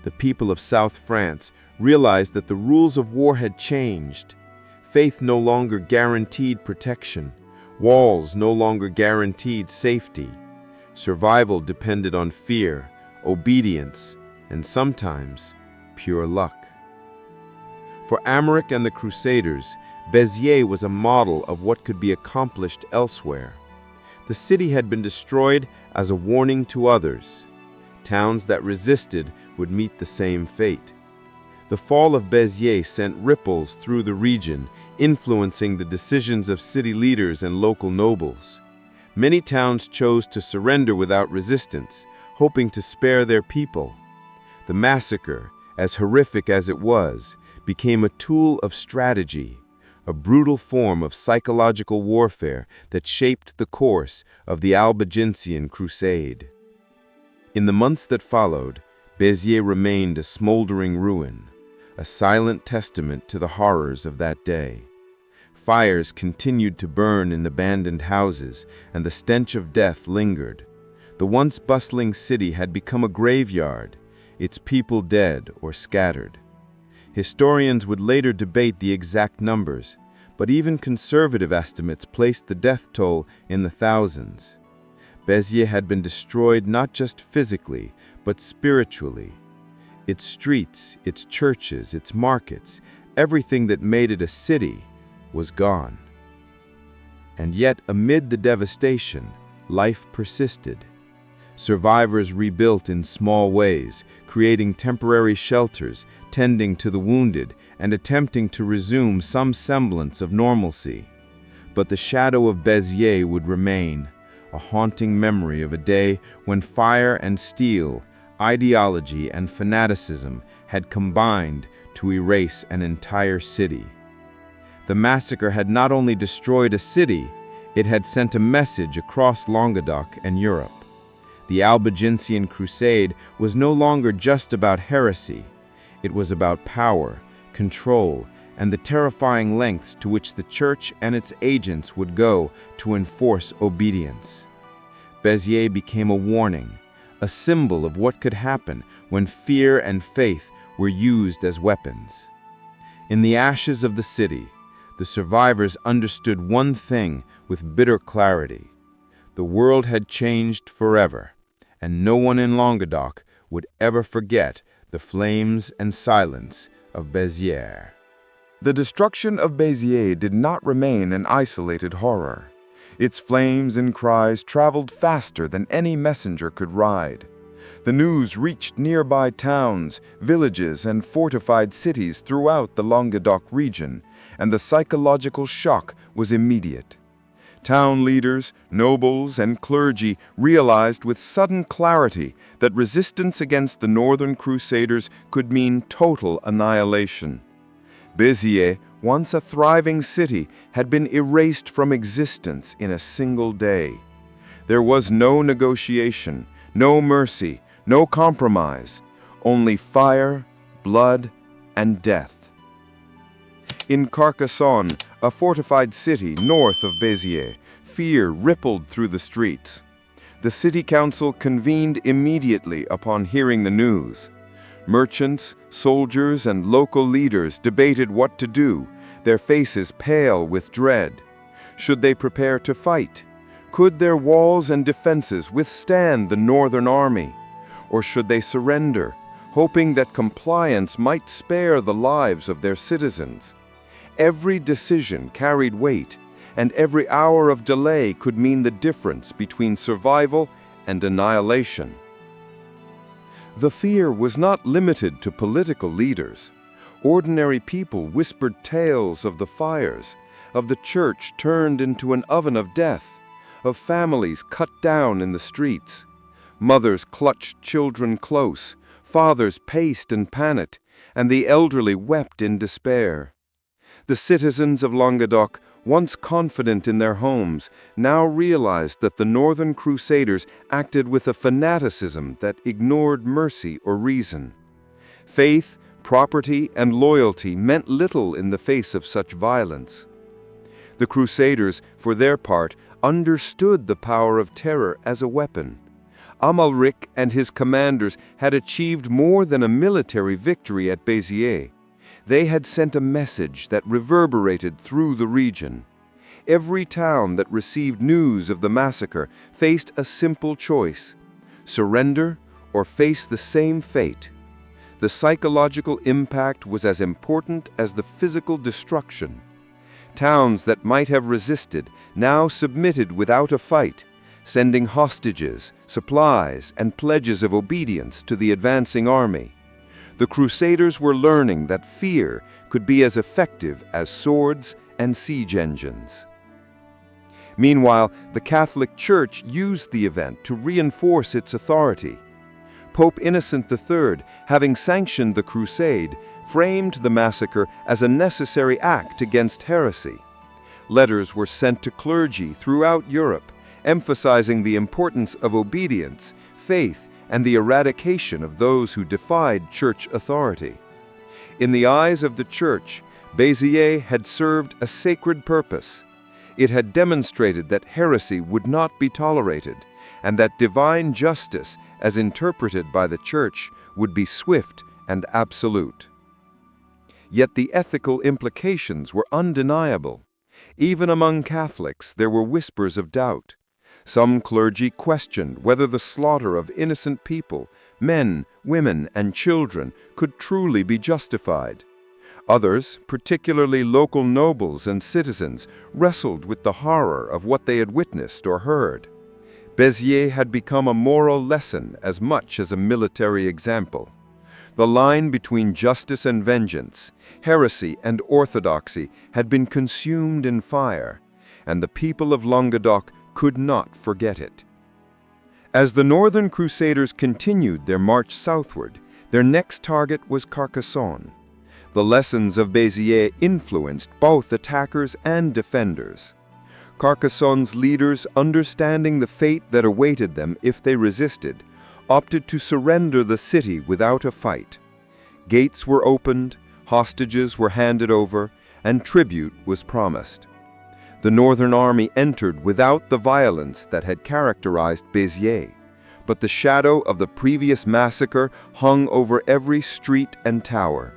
The people of South France realized that the rules of war had changed. Faith no longer guaranteed protection. Walls no longer guaranteed safety. Survival depended on fear, obedience, and sometimes pure luck. For Amaric and the Crusaders, Béziers was a model of what could be accomplished elsewhere. The city had been destroyed as a warning to others. Towns that resisted would meet the same fate. The fall of Béziers sent ripples through the region, influencing the decisions of city leaders and local nobles. Many towns chose to surrender without resistance, hoping to spare their people. The massacre, as horrific as it was, became a tool of strategy, a brutal form of psychological warfare that shaped the course of the Albigensian Crusade. In the months that followed, Béziers remained a smoldering ruin, a silent testament to the horrors of that day. Fires continued to burn in abandoned houses, and the stench of death lingered. The once bustling city had become a graveyard, its people dead or scattered. Historians would later debate the exact numbers, but even conservative estimates placed the death toll in the thousands. Béziers had been destroyed not just physically, but spiritually. Its streets, its churches, its markets, everything that made it a city was gone. And yet, amid the devastation, life persisted. Survivors rebuilt in small ways, creating temporary shelters, tending to the wounded, and attempting to resume some semblance of normalcy. But the shadow of Béziers would remain, a haunting memory of a day when fire and steel, ideology and fanaticism had combined to erase an entire city. The massacre had not only destroyed a city, it had sent a message across Languedoc and Europe. The Albigensian Crusade was no longer just about heresy. It was about power, control, and the terrifying lengths to which the Church and its agents would go to enforce obedience. Béziers became a warning, a symbol of what could happen when fear and faith were used as weapons. In the ashes of the city, the survivors understood one thing with bitter clarity. The world had changed forever, and no one in Languedoc would ever forget the flames and silence of Béziers. The destruction of Béziers did not remain an isolated horror. Its flames and cries traveled faster than any messenger could ride. The news reached nearby towns, villages, and fortified cities throughout the Languedoc region, and the psychological shock was immediate. Town leaders, nobles, and clergy realized with sudden clarity that resistance against the Northern Crusaders could mean total annihilation. Béziers, once a thriving city, had been erased from existence in a single day. There was no negotiation, no mercy, no compromise, only fire, blood, and death. In Carcassonne, a fortified city north of Béziers, fear rippled through the streets. The city council convened immediately upon hearing the news. Merchants, soldiers, and local leaders debated what to do, their faces pale with dread. Should they prepare to fight? Could their walls and defenses withstand the northern army? Or should they surrender, hoping that compliance might spare the lives of their citizens? Every decision carried weight, and every hour of delay could mean the difference between survival and annihilation. The fear was not limited to political leaders. Ordinary people whispered tales of the fires, of the church turned into an oven of death, of families cut down in the streets. Mothers clutched children close, fathers paced and panicked, and the elderly wept in despair. The citizens of Languedoc, once confident in their homes, now realized that the Northern Crusaders acted with a fanaticism that ignored mercy or reason. Faith, property, and loyalty meant little in the face of such violence. The Crusaders, for their part, understood the power of terror as a weapon. Amalric and his commanders had achieved more than a military victory at Béziers. They had sent a message that reverberated through the region. Every town that received news of the massacre faced a simple choice: surrender or face the same fate. The psychological impact was as important as the physical destruction. Towns that might have resisted now submitted without a fight, sending hostages, supplies, and pledges of obedience to the advancing army. The Crusaders were learning that fear could be as effective as swords and siege engines. Meanwhile, the Catholic Church used the event to reinforce its authority. Pope Innocent III, having sanctioned the crusade, framed the massacre as a necessary act against heresy. Letters were sent to clergy throughout Europe, emphasizing the importance of obedience, faith, and the eradication of those who defied church authority. In the eyes of the Church, Béziers had served a sacred purpose. It had demonstrated that heresy would not be tolerated, and that divine justice, as interpreted by the Church, would be swift and absolute. Yet the ethical implications were undeniable. Even among Catholics, there were whispers of doubt. Some clergy questioned whether the slaughter of innocent people, men, women, and children, could truly be justified. Others, particularly local nobles and citizens, wrestled with the horror of what they had witnessed or heard. Béziers had become a moral lesson as much as a military example. The line between justice and vengeance, heresy and orthodoxy, had been consumed in fire, and the people of Languedoc could not forget it. As the Northern Crusaders continued their march southward, their next target was Carcassonne. The lessons of Béziers influenced both attackers and defenders. Carcassonne's leaders, understanding the fate that awaited them if they resisted, opted to surrender the city without a fight. Gates were opened, hostages were handed over, and tribute was promised. The Northern Army entered without the violence that had characterized Béziers, but the shadow of the previous massacre hung over every street and tower.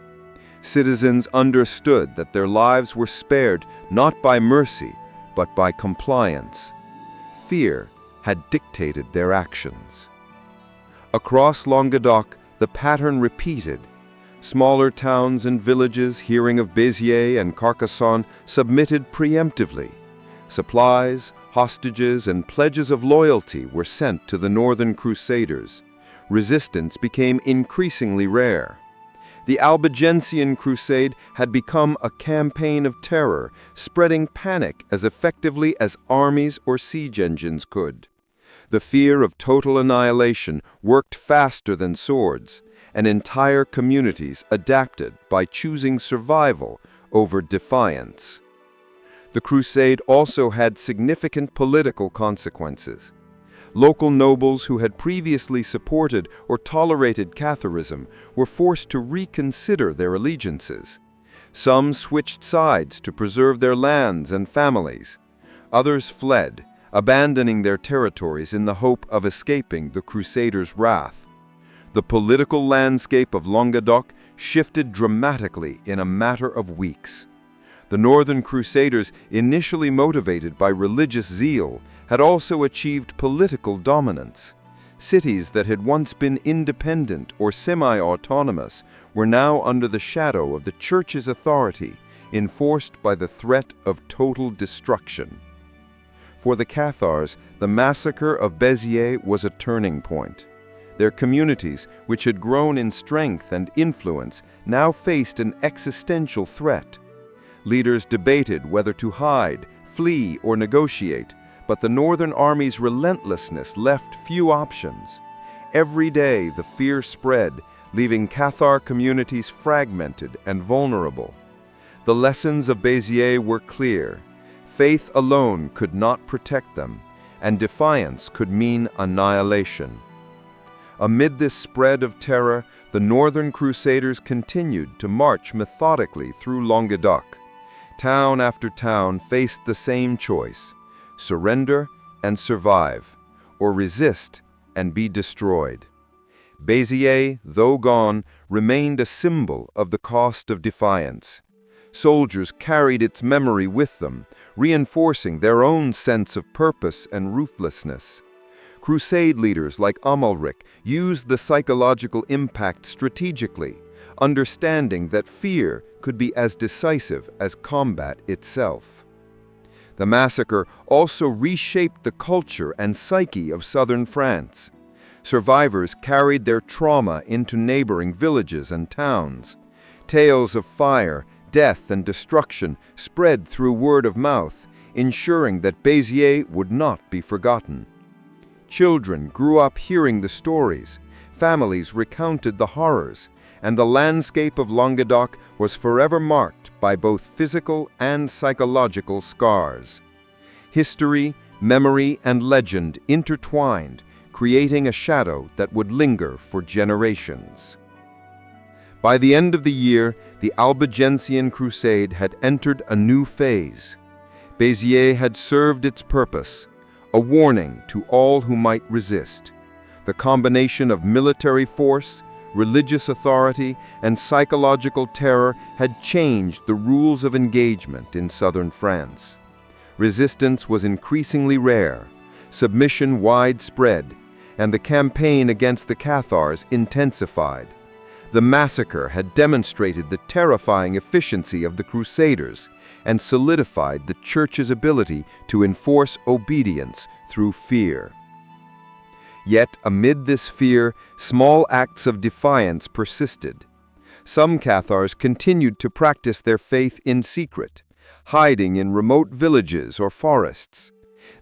Citizens understood that their lives were spared not by mercy, but by compliance. Fear had dictated their actions. Across Languedoc, the pattern repeated. Smaller towns and villages, hearing of Béziers and Carcassonne, submitted preemptively. Supplies, hostages, and pledges of loyalty were sent to the Northern Crusaders. Resistance became increasingly rare. The Albigensian Crusade had become a campaign of terror, spreading panic as effectively as armies or siege engines could. The fear of total annihilation worked faster than swords, and entire communities adapted by choosing survival over defiance. The crusade also had significant political consequences. Local nobles who had previously supported or tolerated Catharism were forced to reconsider their allegiances. Some switched sides to preserve their lands and families. Others fled, abandoning their territories in the hope of escaping the Crusaders' wrath. The political landscape of Languedoc shifted dramatically in a matter of weeks. The Northern Crusaders, initially motivated by religious zeal, had also achieved political dominance. Cities that had once been independent or semi-autonomous were now under the shadow of the Church's authority, enforced by the threat of total destruction. For the Cathars, the massacre of Béziers was a turning point. Their communities, which had grown in strength and influence, now faced an existential threat. Leaders debated whether to hide, flee, or negotiate, but the Northern Army's relentlessness left few options. Every day the fear spread, leaving Cathar communities fragmented and vulnerable. The lessons of Béziers were clear. Faith alone could not protect them, and defiance could mean annihilation. Amid this spread of terror, the Northern Crusaders continued to march methodically through Languedoc. Town after town faced the same choice: surrender and survive, or resist and be destroyed. Béziers, though gone, remained a symbol of the cost of defiance. Soldiers carried its memory with them, reinforcing their own sense of purpose and ruthlessness. Crusade leaders like Amalric used the psychological impact strategically, understanding that fear could be as decisive as combat itself. The massacre also reshaped the culture and psyche of southern France. Survivors carried their trauma into neighboring villages and towns. Tales of fire, death, and destruction spread through word of mouth, ensuring that Béziers would not be forgotten. Children grew up hearing the stories, families recounted the horrors, and the landscape of Languedoc was forever marked by both physical and psychological scars. History, memory, and legend intertwined, creating a shadow that would linger for generations. By the end of the year, the Albigensian Crusade had entered a new phase. Béziers had served its purpose, a warning to all who might resist. The combination of military force, religious authority, and psychological terror had changed the rules of engagement in southern France. Resistance was increasingly rare, submission widespread, and the campaign against the Cathars intensified. The massacre had demonstrated the terrifying efficiency of the Crusaders and solidified the Church's ability to enforce obedience through fear. Yet, amid this fear, small acts of defiance persisted. Some Cathars continued to practice their faith in secret, hiding in remote villages or forests.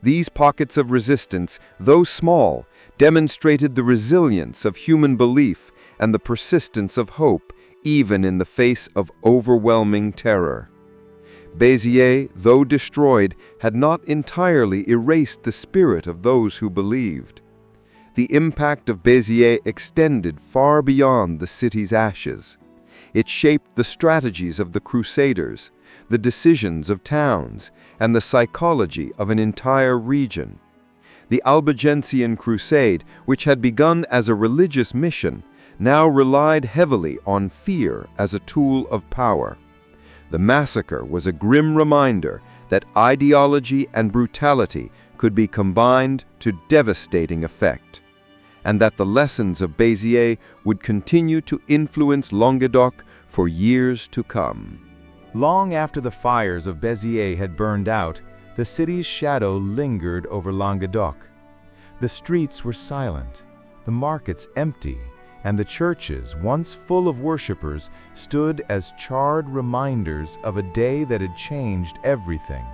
These pockets of resistance, though small, demonstrated the resilience of human belief and the persistence of hope, even in the face of overwhelming terror. Béziers, though destroyed, had not entirely erased the spirit of those who believed. The impact of Béziers extended far beyond the city's ashes. It shaped the strategies of the Crusaders, the decisions of towns, and the psychology of an entire region. The Albigensian Crusade, which had begun as a religious mission, now relied heavily on fear as a tool of power. The massacre was a grim reminder that ideology and brutality could be combined to devastating effect, and that the lessons of Béziers would continue to influence Languedoc for years to come. Long after the fires of Béziers had burned out, the city's shadow lingered over Languedoc. The streets were silent, the markets empty, and the churches, once full of worshippers, stood as charred reminders of a day that had changed everything.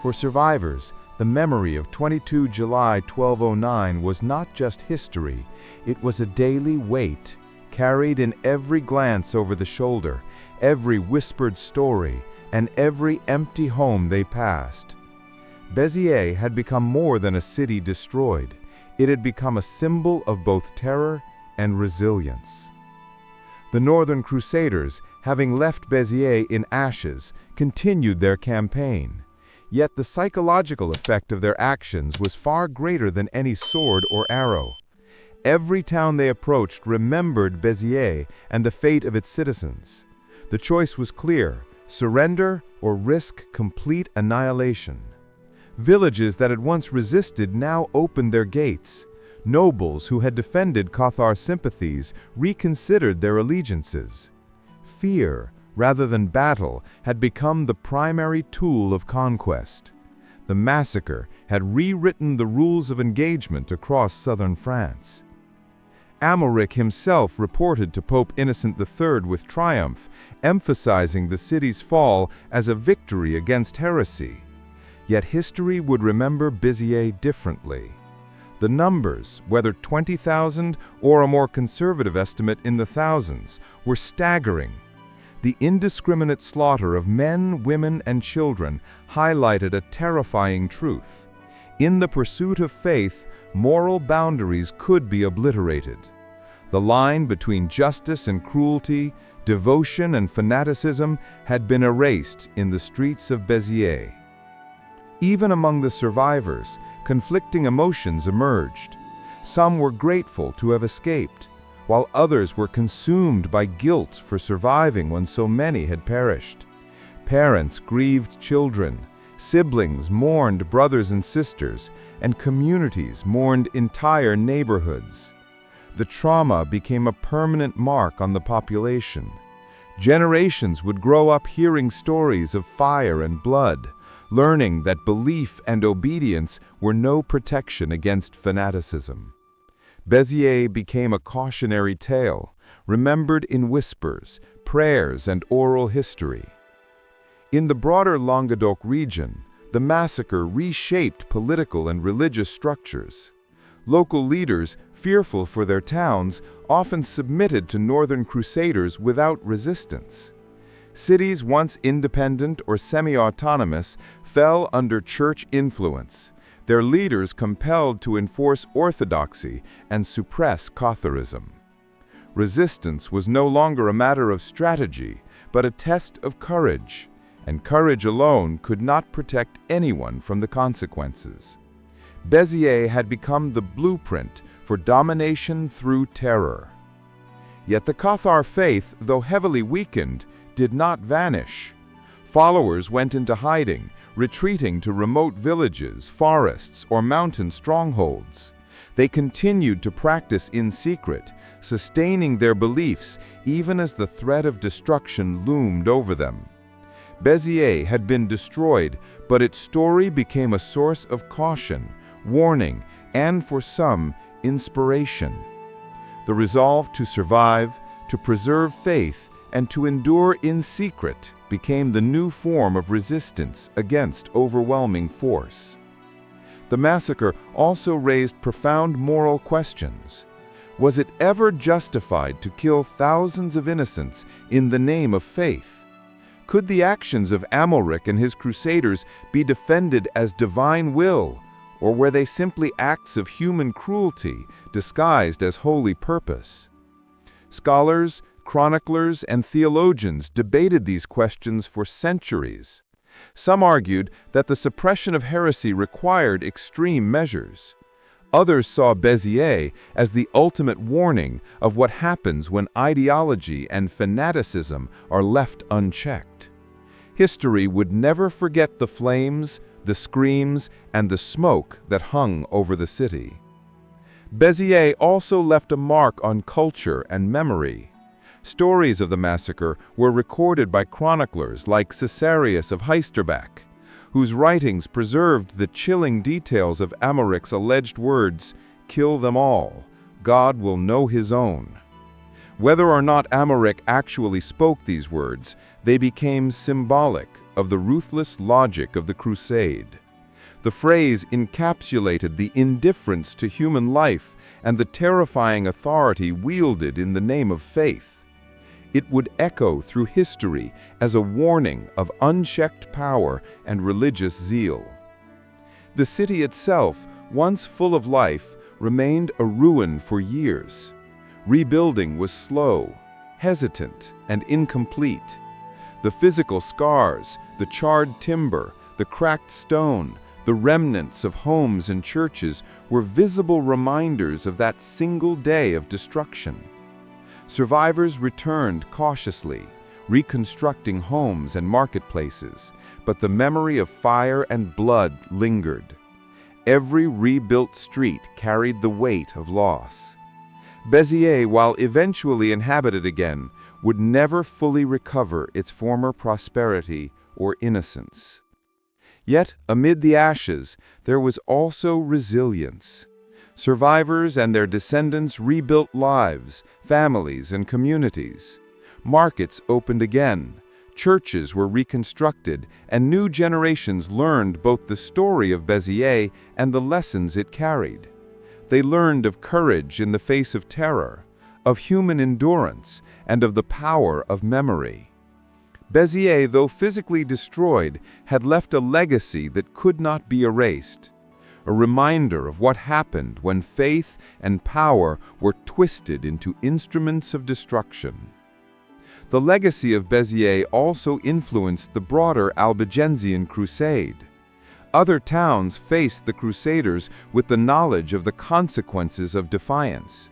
For survivors, the memory of 22 July 1209 was not just history, it was a daily weight, carried in every glance over the shoulder, every whispered story, and every empty home they passed. Béziers had become more than a city destroyed. It had become a symbol of both terror and resilience. The Northern Crusaders, having left Béziers in ashes, continued their campaign. Yet the psychological effect of their actions was far greater than any sword or arrow. Every town they approached remembered Béziers and the fate of its citizens. The choice was clear: surrender or risk complete annihilation. Villages that had once resisted now opened their gates. Nobles who had defended Cathar sympathies reconsidered their allegiances. Fear, rather than battle, had become the primary tool of conquest. The massacre had rewritten the rules of engagement across southern France. Amalric himself reported to Pope Innocent III with triumph, emphasizing the city's fall as a victory against heresy. Yet history would remember Béziers differently. The numbers, whether 20,000 or a more conservative estimate in the thousands, were staggering. The indiscriminate slaughter of men, women, and children highlighted a terrifying truth. In the pursuit of faith, moral boundaries could be obliterated. The line between justice and cruelty, devotion and fanaticism had been erased in the streets of Béziers. Even among the survivors, conflicting emotions emerged. Some were grateful to have escaped, while others were consumed by guilt for surviving when so many had perished. Parents grieved children, siblings mourned brothers and sisters, and communities mourned entire neighborhoods. The trauma became a permanent mark on the population. Generations would grow up hearing stories of fire and blood, learning that belief and obedience were no protection against fanaticism. Béziers became a cautionary tale, remembered in whispers, prayers, and oral history. In the broader Languedoc region, the massacre reshaped political and religious structures. Local leaders, fearful for their towns, often submitted to northern crusaders without resistance. Cities once independent or semi-autonomous fell under church influence, their leaders compelled to enforce orthodoxy and suppress Catharism. Resistance was no longer a matter of strategy, but a test of courage, and courage alone could not protect anyone from the consequences. Béziers had become the blueprint for domination through terror. Yet the Cathar faith, though heavily weakened, did not vanish. Followers went into hiding, retreating to remote villages, forests, or mountain strongholds. They continued to practice in secret, sustaining their beliefs even as the threat of destruction loomed over them. Béziers had been destroyed, but its story became a source of caution, warning, and for some, inspiration. The resolve to survive, to preserve faith, and to endure in secret became the new form of resistance against overwhelming force. The massacre also raised profound moral questions. Was it ever justified to kill thousands of innocents in the name of faith? Could the actions of Amalric and his crusaders be defended as divine will, or were they simply acts of human cruelty disguised as holy purpose? Scholars, chroniclers, and theologians debated these questions for centuries. Some argued that the suppression of heresy required extreme measures. Others saw Béziers as the ultimate warning of what happens when ideology and fanaticism are left unchecked. History would never forget the flames, the screams, and the smoke that hung over the city. Béziers also left a mark on culture and memory. Stories of the massacre were recorded by chroniclers like Caesarius of Heisterbach, whose writings preserved the chilling details of Amalric's alleged words, "Kill them all, God will know his own." Whether or not Amalric actually spoke these words, they became symbolic of the ruthless logic of the crusade. The phrase encapsulated the indifference to human life and the terrifying authority wielded in the name of faith. It would echo through history as a warning of unchecked power and religious zeal. The city itself, once full of life, remained a ruin for years. Rebuilding was slow, hesitant, and incomplete. The physical scars, the charred timber, the cracked stone, the remnants of homes and churches were visible reminders of that single day of destruction. Survivors returned cautiously, reconstructing homes and marketplaces, but the memory of fire and blood lingered. Every rebuilt street carried the weight of loss. Béziers, while eventually inhabited again, would never fully recover its former prosperity or innocence. Yet, amid the ashes, there was also resilience. Survivors and their descendants rebuilt lives, families, and communities. Markets opened again, churches were reconstructed, and new generations learned both the story of Béziers and the lessons it carried. They learned of courage in the face of terror, of human endurance, and of the power of memory. Béziers, though physically destroyed, had left a legacy that could not be erased. A reminder of what happened when faith and power were twisted into instruments of destruction. The legacy of Béziers also influenced the broader Albigensian Crusade. Other towns faced the Crusaders with the knowledge of the consequences of defiance.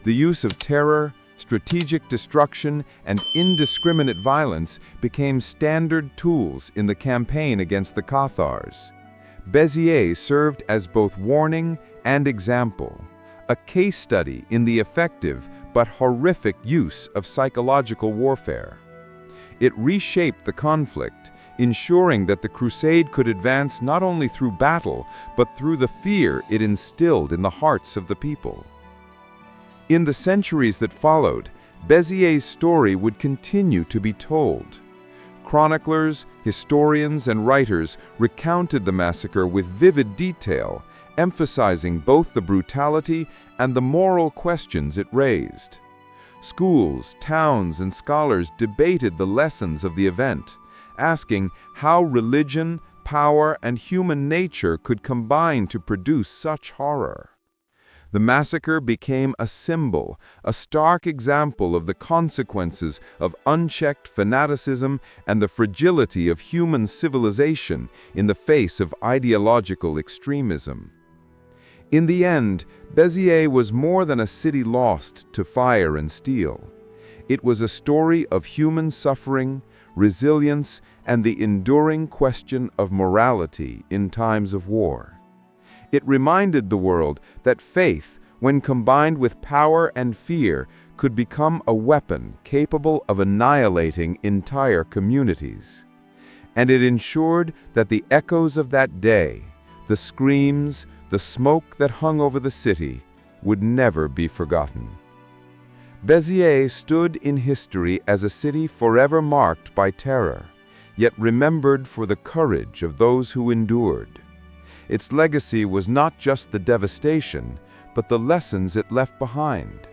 The use of terror, strategic destruction, and indiscriminate violence became standard tools in the campaign against the Cathars. Béziers served as both warning and example, a case study in the effective but horrific use of psychological warfare. It reshaped the conflict, ensuring that the crusade could advance not only through battle, but through the fear it instilled in the hearts of the people. In the centuries that followed, Béziers' story would continue to be told. Chroniclers, historians, and writers recounted the massacre with vivid detail, emphasizing both the brutality and the moral questions it raised. Schools, towns, and scholars debated the lessons of the event, asking how religion, power, and human nature could combine to produce such horror. The massacre became a symbol, a stark example of the consequences of unchecked fanaticism and the fragility of human civilization in the face of ideological extremism. In the end, Béziers was more than a city lost to fire and steel. It was a story of human suffering, resilience, and the enduring question of morality in times of war. It reminded the world that faith, when combined with power and fear, could become a weapon capable of annihilating entire communities. And it ensured that the echoes of that day, the screams, the smoke that hung over the city, would never be forgotten. Béziers stood in history as a city forever marked by terror, yet remembered for the courage of those who endured. Its legacy was not just the devastation, but the lessons it left behind.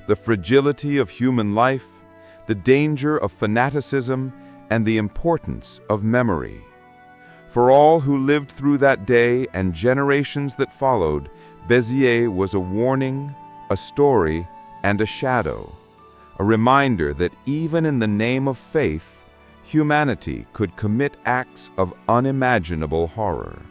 The fragility of human life, the danger of fanaticism, and the importance of memory. For all who lived through that day and generations that followed, Béziers was a warning, a story, and a shadow. A reminder that even in the name of faith, humanity could commit acts of unimaginable horror.